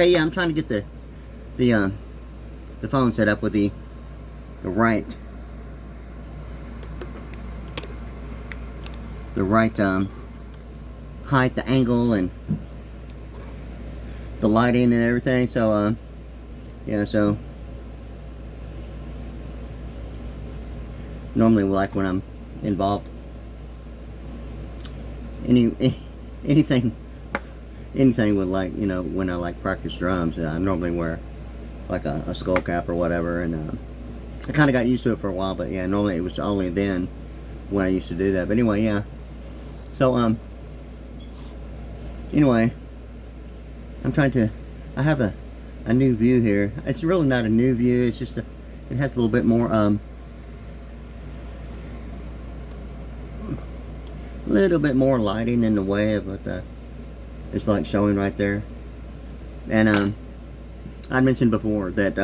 Okay, yeah, I'm trying to get the phone set up with the right height, the angle, and the lighting and everything. So yeah, so normally, like when I'm involved anything with, like, you know, when I like practice drums, I normally wear like a skull cap or whatever, and I kind of got used to it for a while, but yeah, normally it was only then when I used to do that. But anyway, yeah, so anyway, I'm trying to, I have a new view here. It's really not a new view, it's just it has a little bit more lighting in the way of what it's like showing right there. And I mentioned before that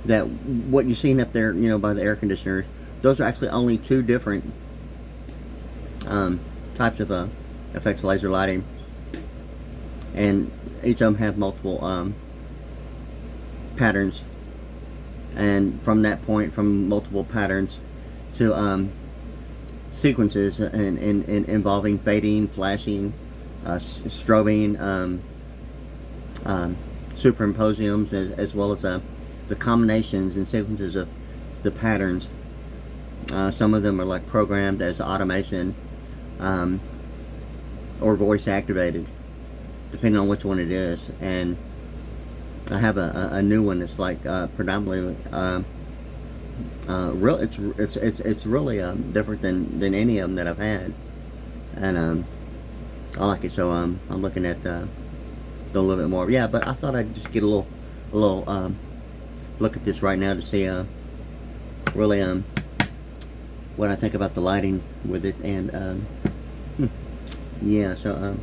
that what you're seeing up there, you know, by the air conditioner, those are actually only two different types of FX laser lighting, and each of them have multiple patterns, and from that point, from multiple patterns to sequences and involving fading, flashing, strobing, superimposiums, as well as the combinations and sequences of the patterns. Some of them are like programmed as automation or voice activated, depending on which one it is. And I have a new one that's like predominantly it's really different than any of them that I've had, and I like it. So I'm looking at a little bit more. Yeah, but I thought I'd just get a little look at this right now to see really what I think about the lighting with it. And yeah, so I'm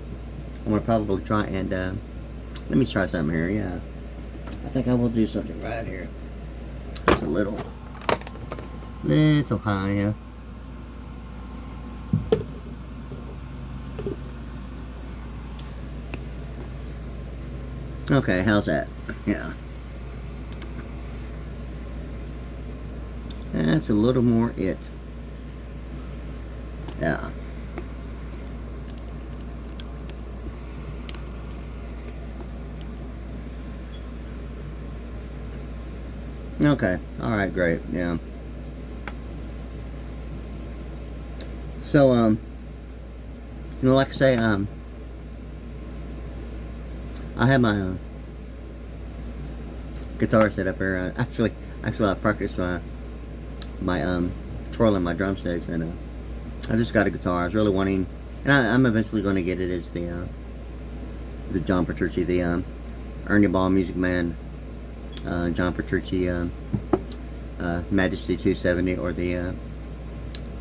gonna probably try and let me try something here. Yeah, I think I will do something right here. It's a little high, yeah. Okay, how's that? Yeah. That's a little more it. Yeah. Okay, alright, great, yeah. So, you know, like I say, I have my guitar set up here. Actually, I practice my twirling my drumsticks, and I just got a guitar. I was really wanting, and I'm eventually going to get it as the John Petrucci, the Ernie Ball Music Man, John Petrucci Majesty 270, or the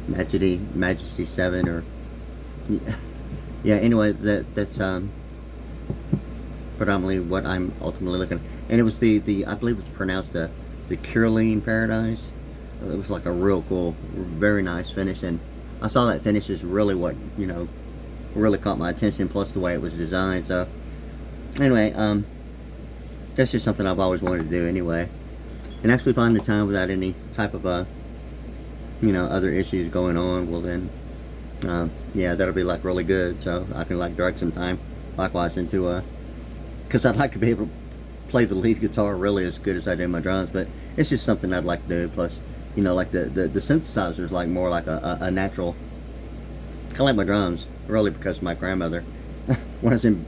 Majesty 7, or yeah. Anyway, that's predominantly what I'm ultimately looking at. And it was the I believe it's pronounced the Curling Paradise. It was like a real cool, very nice finish, and I saw that finish is really what, you know, really caught my attention, plus the way it was designed. So anyway, that's just something I've always wanted to do anyway, and actually find the time without any type of you know, other issues going on. Well then, yeah, that'll be like really good, so I can like direct some time likewise into because I'd like to be able to play the lead guitar really as good as I do my drums, but it's just something I'd like to do. Plus, you know, like the synthesizer is like more like a natural, kind of like my drums, really, because my grandmother, when I was in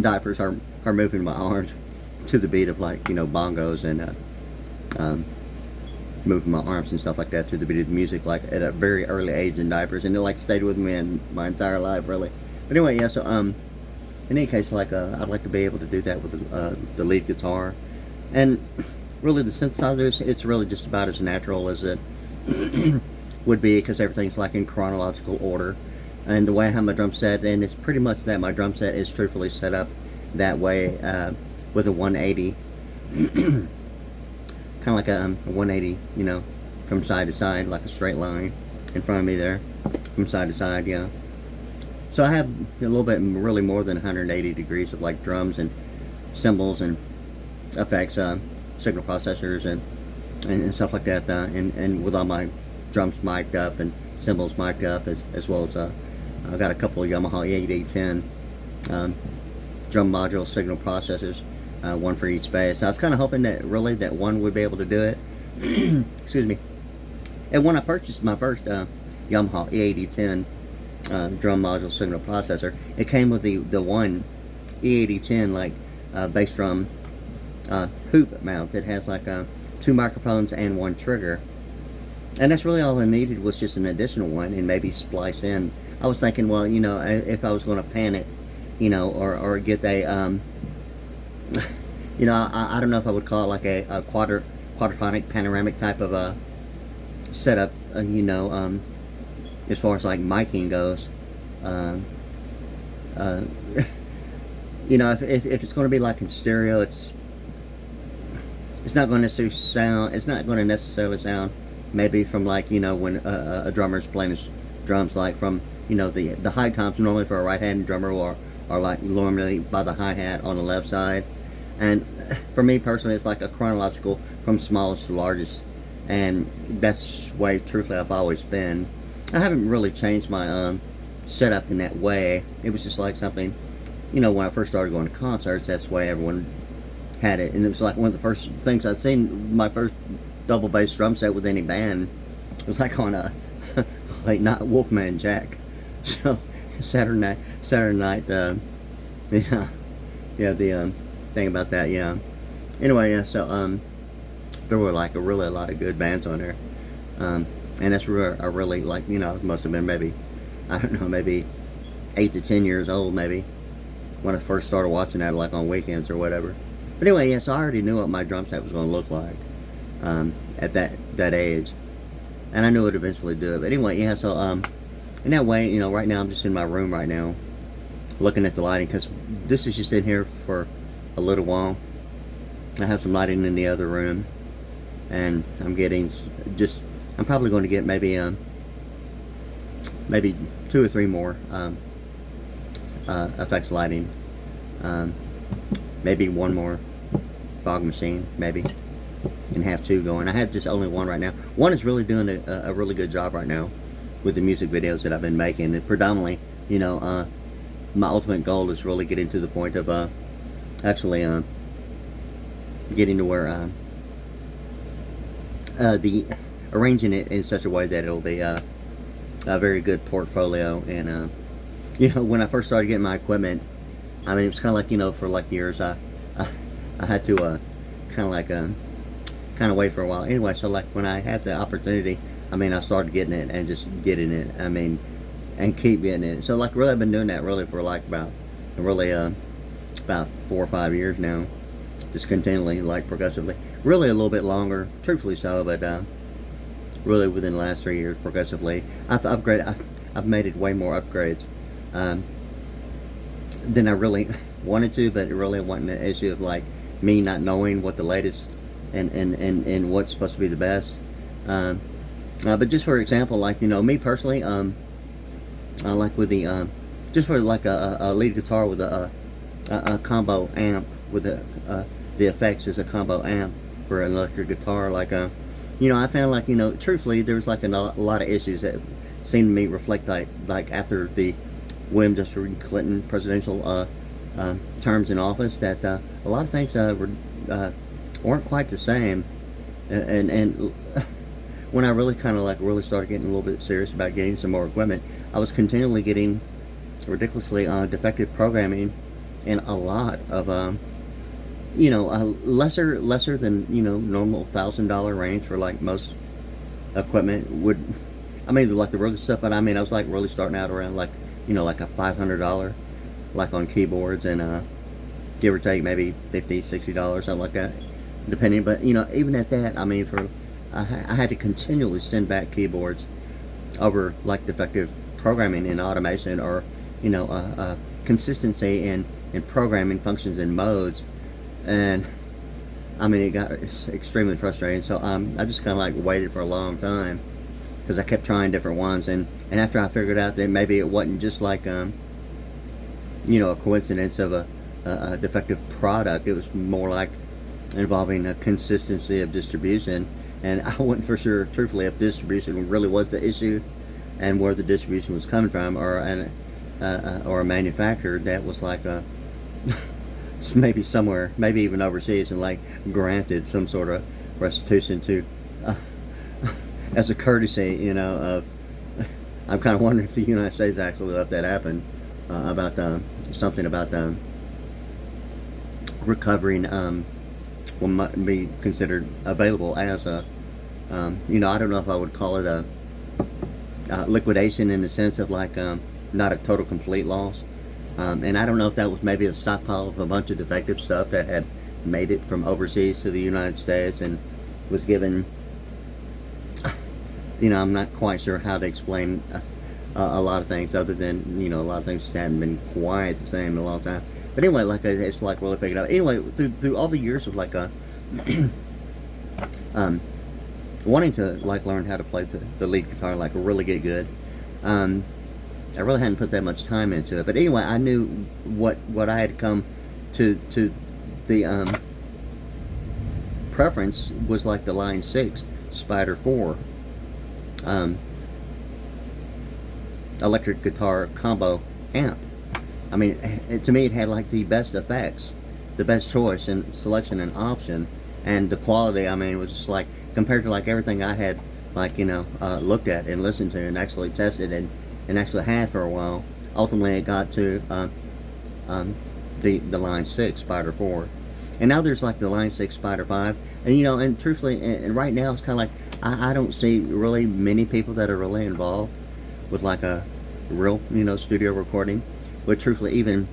diapers, are moving my arms to the beat of, like, you know, bongos, and moving my arms and stuff like that to the beat of the music, like at a very early age in diapers, and it like stayed with me in my entire life, really. But anyway, yeah, so in any case, like I'd like to be able to do that with the lead guitar. And really the synthesizer, it's really just about as natural as it would be, because everything's like in chronological order, and the way I have my drum set, and it's pretty much that my drum set is truthfully set up that way, with a 180 kind of like a 180, you know, from side to side, like a straight line in front of me there, from side to side, yeah. So I have a little bit, really more than 180 degrees of like drums and cymbals and effects, signal processors and stuff like that, and with all my drums mic'd up and cymbals mic'd up, as well as I've got a couple of Yamaha E8A10 drum module signal processors, one for each bass. I was kind of hoping that really that one would be able to do it. Excuse me. And when I purchased my first Yamaha E8010 drum module signal processor, it came with the one E8010 like bass drum hoop mount that has like 2 microphones and 1 trigger, and that's really all I needed, was just an additional one and maybe splice in. I was thinking, well, you know, if I was going to pan it, you know, or get a you know, I don't know if I would call it like a quadraphonic panoramic type of a setup, you know, as far as like miking goes. You know, if it's going to be like in stereo, it's not going to necessarily sound. It's not going to necessarily sound maybe from like, you know, when a drummer's playing his drums, like from, you know, the high tops normally for a right-handed drummer or like normally by the hi-hat on the left side. And for me personally, it's like a chronological from smallest to largest, and that's the way truthfully I've always been. I haven't really changed my setup in that way. It was just like something, you know, when I first started going to concerts, that's the way everyone had it. And it was like one of the first things I'd seen, my first double bass drum set with any band. It was like on a late night Wolfman Jack. So Saturday night, yeah, the thing about that, yeah. Anyway, yeah, so there were like really a lot of good bands on there, and that's where I really, like, you know, must have been maybe, I don't know, maybe 8 to 10 years old, maybe, when I first started watching that, like on weekends or whatever. But anyway, yes, I already knew what my drum set was going to look like at that age, and I knew it would eventually do it. But anyway, yeah, so in that way, you know, right now I'm just in my room right now, looking at the lighting, because this is just in here for a little while. I have some lighting in the other room, and I'm getting just, I'm probably going to get maybe 2 or 3 more effects lighting, maybe 1 more fog machine, maybe, and have 2 going. I have just only 1 right now. 1 is really doing a really good job right now with the music videos that I've been making, and predominantly, you know, my ultimate goal is really getting to the point of actually getting to where the arranging it in such a way that it'll be a very good portfolio. And you know, when I first started getting my equipment, I mean, it was kind of like, you know, for like years I had to kind of wait for a while. Anyway, so like when I had the opportunity, I mean, I started getting it and just getting it. I mean, and keep getting it. So like really, I've been doing that really for like about 4 or 5 years now, just continually, like progressively. Really a little bit longer, truthfully so, but really within the last 3 years, progressively. I've upgraded. I've made it way more upgrades than I really wanted to, but it really wasn't an issue of like me not knowing what the latest and what's supposed to be the best. But just for example, like, you know, me personally, like with the just for like a lead guitar with a combo amp with the effects as a combo amp for an electric guitar, like you know, I found, like, you know, truthfully, there was like a lot of issues that seemed to me reflect like after the William Jefferson Clinton presidential terms in office, that a lot of things weren't quite the same, and when I really kind of like really started getting a little bit serious about getting some more equipment, I was continually getting ridiculously defective programming in a lot of you know, lesser than, you know, normal $1,000 range for like most equipment would. I mean, like the real stuff, but I mean, I was like really starting out around like, you know, like a $500, like on keyboards, and give or take maybe $50, $60, something like that, depending. But you know, even at that, I mean, I had to continually send back keyboards over like defective programming and automation, or, you know, consistency in programming functions and modes. And I mean, it got extremely frustrating. So I just kind of like waited for a long time, because I kept trying different ones, and after I figured out that maybe it wasn't just like you know, a coincidence of a defective product. It was more like involving a consistency of distribution, and I wasn't for sure, truthfully, if distribution really was the issue and where the distribution was coming from, or a manufacturer that was like a maybe somewhere, maybe even overseas, and like granted some sort of restitution to as a courtesy, you know, of I'm kind of wondering if the United States actually let that happen, about something about recovering what might be considered available as a you know, I don't know if I would call it a liquidation in the sense of like not a total complete loss, and I don't know if that was maybe a stockpile of a bunch of defective stuff that had made it from overseas to the United States and was given, you know, I'm not quite sure how to explain a lot of things, other than, you know, a lot of things hadn't been quite the same in a long time. But anyway, like it's like really picking up. Anyway, through all the years of like wanting to like learn how to play the lead guitar, like really get good, I really hadn't put that much time into it. But anyway, I knew what I had come to the preference was like the Line 6 Spider 4 electric guitar combo amp. I mean, to me it had like the best effects, the best choice and selection and option, and the quality, I mean, was just like, compared to like everything I had, like, you know, looked at and listened to and actually tested and actually had for a while. Ultimately it got to the Line 6 Spider 4, and now there's like the Line 6 Spider 5, and you know, and truthfully, and right now it's kind of like I don't see really many people that are really involved with like a real, you know, studio recording, would truthfully even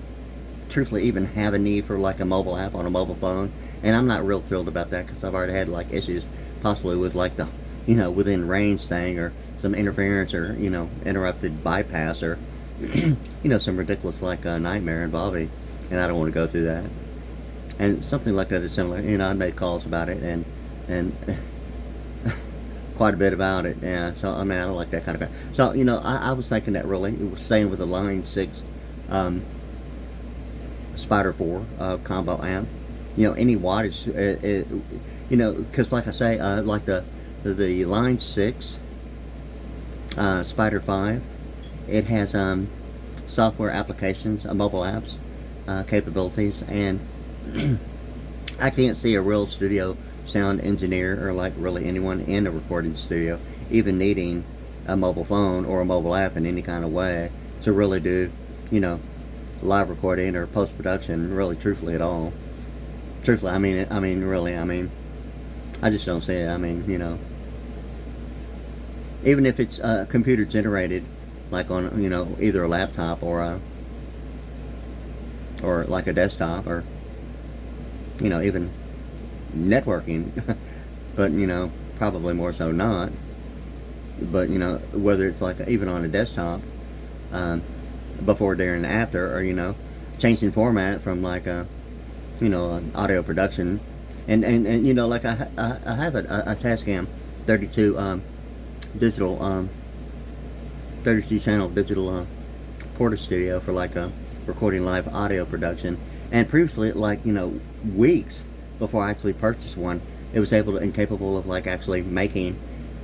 have a need for like a mobile app on a mobile phone. And I'm not real thrilled about that, because I've already had like issues possibly with like the, you know, within range thing, or some interference, or, you know, interrupted bypass, or you know, some ridiculous like nightmare involving, and I don't want to go through that. And something like that is similar. You know, I made calls about it and quite a bit about it. Yeah, so I mean, I don't like that kind of crap. So, you know, I was thinking that really it was staying with the Line 6 Spider 4 combo amp. You know, any wattage, you know, because like I say, like the Line 6 Spider 5, it has software applications, mobile apps capabilities, and I can't see a real studio sound engineer, or like really anyone in a recording studio, even needing a mobile phone or a mobile app in any kind of way to really do, you know, live recording or post-production, really, truthfully, at all. Truthfully, I mean, really, I mean, I just don't see it. I mean, you know, even if it's computer generated, like on, you know, either a laptop or like a desktop, or, you know, even networking, but, you know, probably more so not. But, you know, whether it's like even on a desktop, before, during, and after, or, you know, changing format from like a, you know, an audio production, and you know, like I have a Tascam 32 digital 32 channel digital Porta Studio for like a recording live audio production, and previously, like, you know, weeks before I actually purchased one, it was able to, and capable of like actually making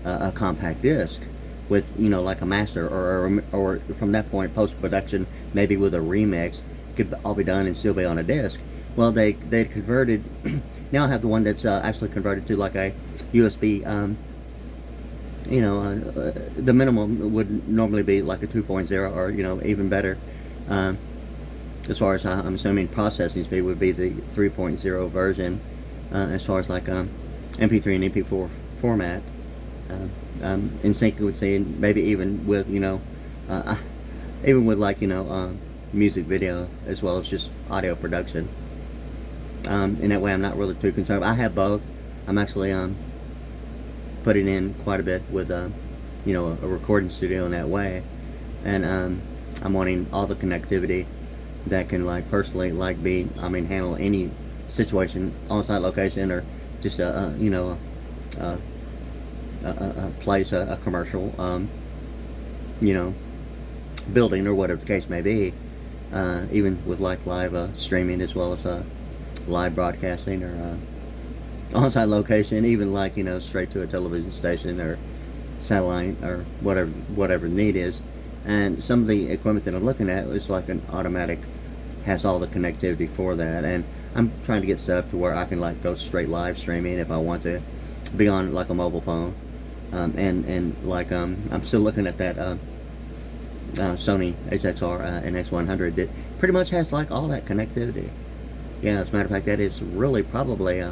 a compact disc with, you know, like a master, or from that point post-production, maybe with a remix, could all be done and still be on a disc. Well, they converted. Now I have the one that's actually converted to like a USB. You know, the minimum would normally be like a 2.0, or, you know, even better. As far as I'm assuming processing speed would be the 3.0 version, as far as like MP3 and MP4 format, in sync with saying, maybe even with, you know, even with like, you know, music video, as well as just audio production. In that way, I'm not really too concerned. I have both. I'm actually putting in quite a bit with you know, a recording studio in that way, and I'm wanting all the connectivity that can, like, personally, like, be, I mean, handle any situation, on-site location, or just a you know, a place, a commercial, you know, building, or whatever the case may be. even with like live streaming as well as live broadcasting or on-site location, even like, you know, straight to a television station or satellite or whatever the need is. And some of the equipment that I'm looking at is like an automatic, has all the connectivity for that, and I'm trying to get set up to where I can like go straight live streaming if I want to, be on like a mobile phone. And like I'm still looking at that Sony HXR and X100 that pretty much has like all that connectivity. Yeah, as a matter of fact, that is really probably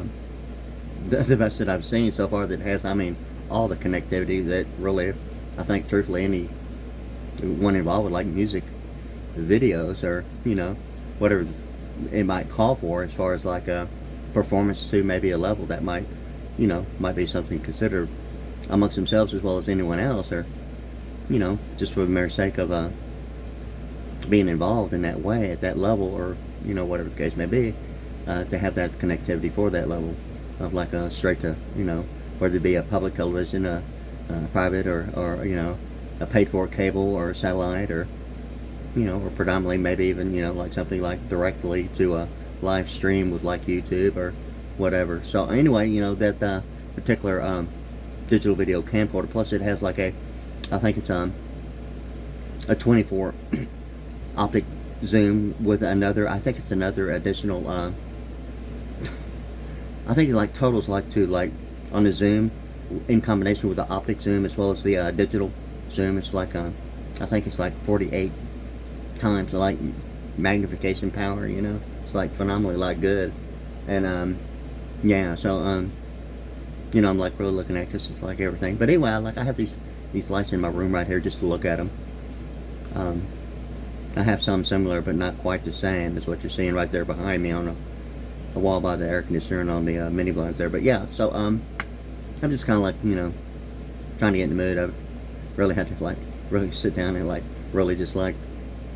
the best that I've seen so far that has, I mean, all the connectivity that really, I think, truthfully, anyone involved with like music videos or, you know, whatever it might call for as far as like a performance to maybe a level that might, you know, might be something considered amongst themselves as well as anyone else, or, you know, just for the mere sake of being involved in that way at that level, or, you know, whatever the case may be, to have that connectivity for that level of like a straight to, you know, whether it be a public television, a private, or you know, a paid for cable or satellite, or, you know, or predominantly maybe even, you know, like something like directly to a live stream with like YouTube or whatever. So anyway, you know, that particular digital video camcorder, plus it has like a, I think it's a 24 optic zoom with another, I think it's another additional I think it like totals like to like on the zoom in combination with the optic zoom as well as the digital zoom, it's like I think it's like 48 times like magnification power, you know. It's like phenomenally like good. And yeah, so you know, I'm like really looking at this, it's like everything. But anyway, I have these lights in my room right here just to look at them. I have some similar but not quite the same as what you're seeing right there behind me on a wall by the air conditioner and on the mini blinds there. But yeah, so I'm just kind of like, you know, trying to get in the mood. I really had to like really sit down and like really just like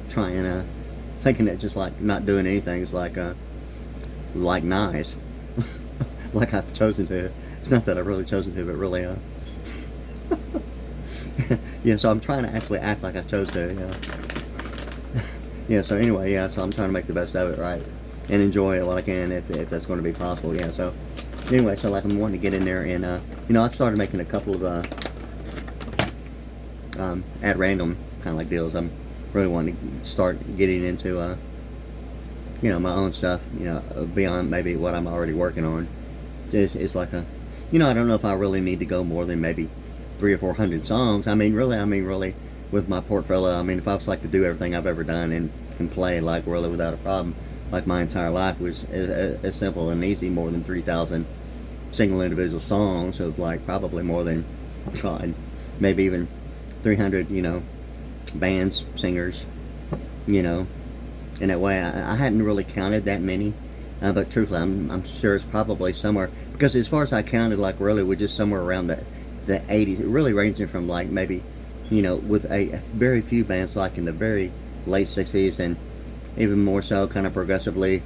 trying thinking that just like not doing anything is like nice. Like I've chosen to. It's not that I've really chosen to, but really yeah, so I'm trying to actually act like I chose to, you know. Yeah, so anyway, yeah, so I'm trying to make the best of it, right, and enjoy it while I can, if that's going to be possible. Yeah, so anyway, so like I'm wanting to get in there and you know, I started making a couple of at random kind of like deals. I'm really wanting to start getting into you know, my own stuff, you know, beyond maybe what I'm already working on. It's like a, you know, I don't know if I really need to go more than maybe 300 or 400 songs. I mean really with my portfolio, I mean, if I was like to do everything I've ever done and can play like really without a problem, like my entire life was as simple and easy, more than 3,000 single individual songs of like probably more than, God, maybe even 300, you know, bands, singers, you know. In that way, I hadn't really counted that many, but truthfully, I'm sure it's probably somewhere, because as far as I counted, like really, we're just somewhere around the 80s, really ranging from like maybe, you know, with a very few bands like in the very late 60s, and even more so kind of progressively,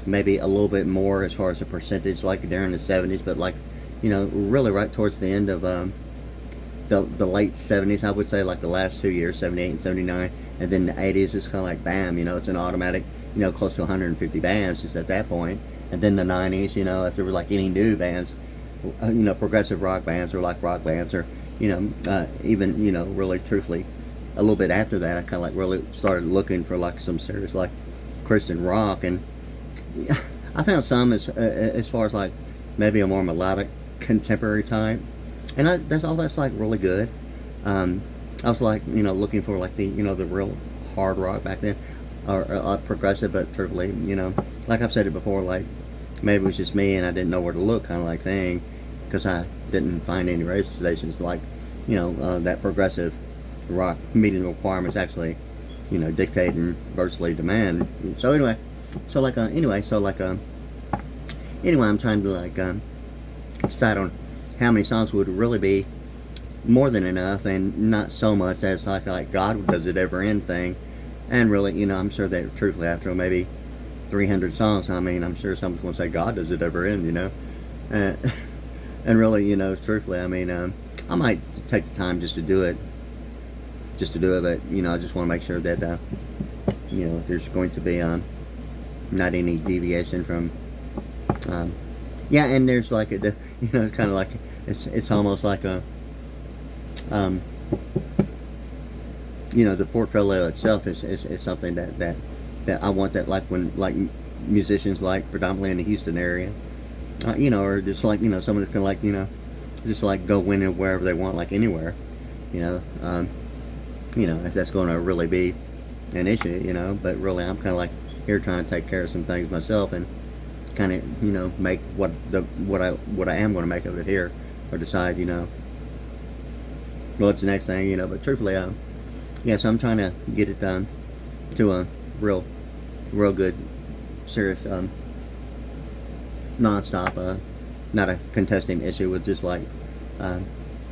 maybe a little bit more as far as the percentage like during the 70s, but like, you know, really right towards the end of the late 70s, I would say, like the last 2 years, 78 and 79, and then the 80s is kind of like bam, you know, it's an automatic, you know, close to 150 bands just at that point. And then the 90s, you know, if there were like any new bands, you know, progressive rock bands or like rock bands, or, you know, even, you know, really truthfully, a little bit after that, I kind of like really started looking for like some serious like Christian rock, and I found some as far as like maybe a more melodic contemporary type, and that's like really good. I was like, you know, looking for like the, you know, the real hard rock back then, or progressive, but truthfully, you know, like I've said it before, like maybe it was just me and I didn't know where to look kind of like thing, because I didn't find any radio stations like, you know, that progressive rock meeting the requirements actually, you know, dictate and virtually demand. So anyway, so like anyway, I'm trying to like decide on how many songs would really be more than enough, and not so much as like God does it ever end thing. And really, you know, I'm sure that truthfully after maybe 300 songs, I mean, I'm sure someone's going to say God does it ever end, you know. And really, you know, truthfully, I mean, I might take the time just to do it, but, you know, I just want to make sure that, you know, there's going to be not any deviation from yeah, and there's like a, you know, kind of like it's almost like a you know, the portfolio itself is something that I want, that like when like musicians like predominantly in the Houston area, you know, or just like, you know, someone that can like, you know, just like go in and wherever they want, like anywhere, you know, if that's going to really be an issue, you know. But really, I'm kind of like here trying to take care of some things myself and kind of, you know, make what I am going to make of it here, or decide, you know, what's the next thing, you know. But truthfully, yeah, so I'm trying to get it done to a real good, serious, non-stop, not a contesting issue with just like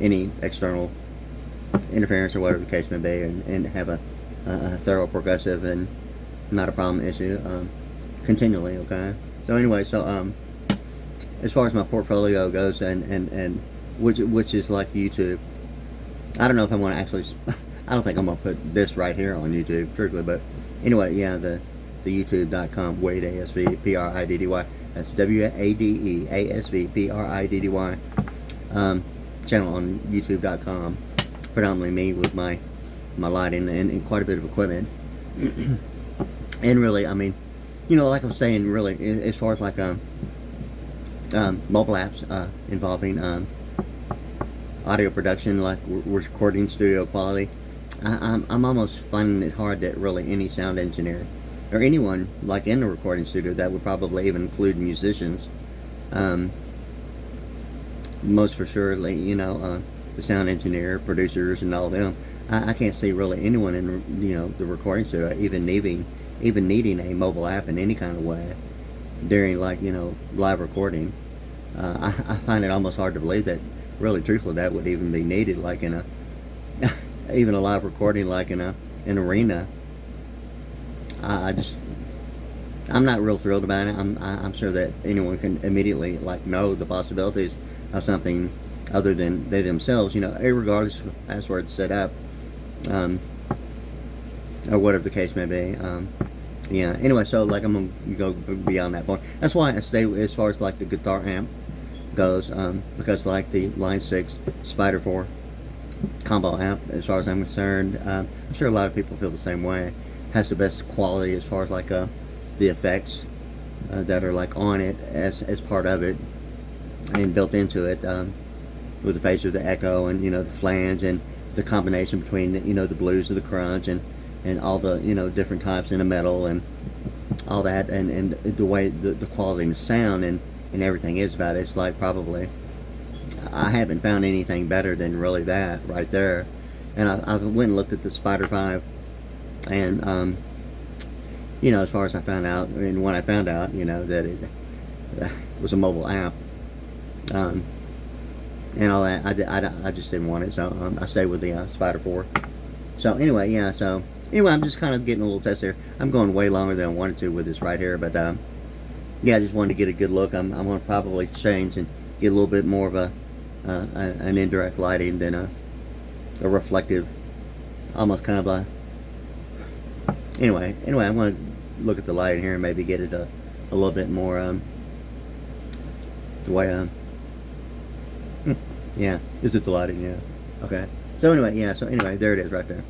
any external interference or whatever the case may be, and have a thorough, progressive, and not a problem issue continually. Okay. So anyway, so as far as my portfolio goes, and which is like YouTube, I don't know if I want to actually. I don't think I'm gonna put this right here on YouTube, truthfully, but anyway, yeah, the YouTube.com Wade ASVPRIDDY. That's WADEASVPRIDDY channel on YouTube.com. Predominantly me with my lighting and quite a bit of equipment. And really, I mean, you know, like I'm saying, really, as far as like mobile apps involving audio production, like recording studio quality, I'm almost finding it hard that really any sound engineer or anyone like in the recording studio, that would probably even include musicians, most for sure, you know, the sound engineer, producers, and all of them. I can't see really anyone in, you know, the recording studio even needing a mobile app in any kind of way during, like, you know, live recording. I find it almost hard to believe that, really, truthfully, that would even be needed, like in a even a live recording, like in an arena. I'm not real thrilled about it. I'm sure that anyone can immediately like know the possibilities of something other than they themselves, you know, regardless of password set up, or whatever the case may be. Yeah. Anyway, so like I'm gonna go beyond that point. That's why I stay as far as like the guitar amp goes, because like the Line 6 Spider 4 combo amp, as far as I'm concerned, I'm sure a lot of people feel the same way. Has the best quality as far as like the effects that are like on it as part of it and built into it, with the face of the echo, and, you know, the flange, and the combination between, you know, the blues and the crunch, and all the, you know, different types in the metal and all that, and the way the quality and the sound and everything is about it. It's like, probably I haven't found anything better than really that right there. And I went and looked at the Spider 5, and you know, as far as I found out, and when I found out, you know, that it was a mobile app, and all that, I just didn't want it, so I stayed with the Spider 4. So anyway, yeah, so anyway, I'm just kind of getting a little test here. I'm going way longer than I wanted to with this right here, but yeah, I just wanted to get a good look. I'm going to probably change and get a little bit more of an indirect lighting than a reflective, almost kind of a. Anyway, I'm going to look at the lighting here and maybe get it a little bit more the way yeah, is it the lighting? Yeah. Okay. So anyway, yeah. So anyway, there it is right there.